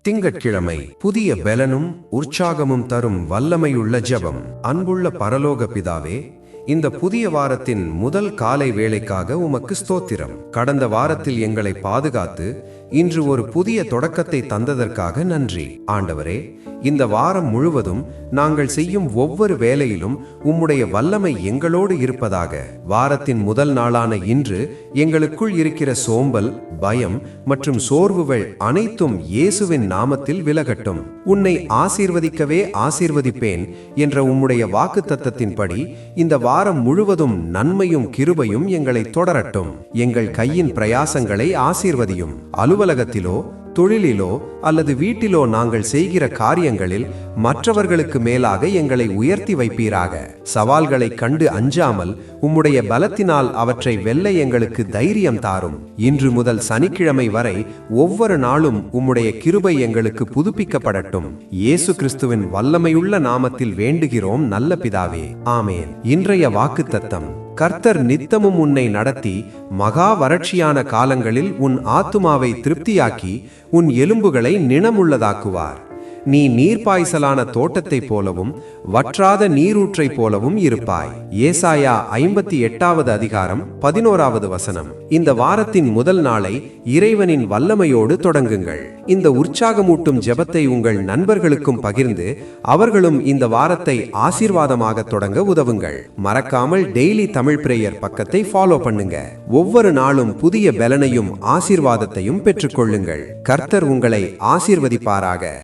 திங்கட்கிழமை புதிய பெலனும் உற்சாகமும் தரும் வல்லமையுள்ள ஜெபம். அன்புள்ள பரலோக பிதாவே, இந்த புதிய வாரத்தின் முதல் காலை வேளைக்காக உமக்கு ஸ்தோத்திரம். கடந்த வாரத்தில் எங்களை பாதுகாத்து இன்று ஒரு புதிய தொடக்கத்தை தந்ததற்காக நன்றி. ஆண்டவரே, இந்த வாரம் முழுவதும் நாங்கள் செய்யும் ஒவ்வொரு வேலையிலும் உம்முடைய வல்லமை எங்களோடு இருப்பதாக. வாரத்தின் முதல் நாளான இன்று எங்களுக்குள் இருக்கிற சோம்பல், பயம் மற்றும் சோர்வுகள் அனைத்தும் இயேசுவின் நாமத்தில் விலகட்டும். உன்னை ஆசீர்வதிக்கவே ஆசீர்வதிப்பேன் என்ற உம்முடைய வாக்குத்தத்தத்தின்படி இந்த வாரம் முழுவதும் நன்மையும் கிருபையும் எங்களை தொடரட்டும். எங்கள் கையின் பிரயாசங்களை ஆசீர்வதியும். அலுவலகத்திலோ, தொழிலிலோ அல்லது வீட்டிலோ நாங்கள் செய்கிற காரியங்களில் மற்றவர்களுக்கு மேலாக எங்களை உயர்த்தி வைப்பீராக. சவால்களை கண்டு அஞ்சாமல் உம்முடைய பலத்தினால் அவற்றை வெல்ல எங்களுக்கு தைரியம் தாரும். இன்று முதல் சனிக்கிழமை வரை ஒவ்வொரு நாளும் உம்முடைய கிருபை எங்களுக்கு புதுப்பிக்கப்படட்டும். இயேசு கிறிஸ்துவின் வல்லமையுள்ள நாமத்தில் வேண்டுகிறோம் நல்ல பிதாவே, ஆமேன். இன்றைய வாக்குத்தத்தம்: கர்த்தர் நித்தமும் உன்னை நடத்தி மகா வறட்சியான காலங்களில் உன் ஆத்துமாவை திருப்தியாக்கி உன் எலும்புகளை நிணமுள்ளதாக்குவார். நீ நீர்ப்பாய்ச்சலான தோட்டத்தைப் போலவும் வற்றாத நீரூற்றை போலவும் இருப்பாய். ஏசாயா 58வது அதிகாரம் 11வது வசனம். இந்த வாரத்தின் முதல் நாளை இறைவனின் வல்லமையோடு தொடங்குங்கள். இந்த உற்சாகமூட்டும் ஜெபத்தை உங்கள் நண்பர்களுக்கும் பகிர்ந்து அவர்களும் இந்த வாரத்தை ஆசீர்வாதமாக தொடங்க உதவுங்கள். மறக்காமல் டெய்லி தமிழ் பிரேயர் பக்கத்தை ஃபாலோ பண்ணுங்க. ஒவ்வொரு நாளும் புதிய பலனையும் ஆசீர்வாதத்தையும் பெற்றுக்கொள்ளுங்கள். கர்த்தர் உங்களை ஆசீர்வதிப்பாராக.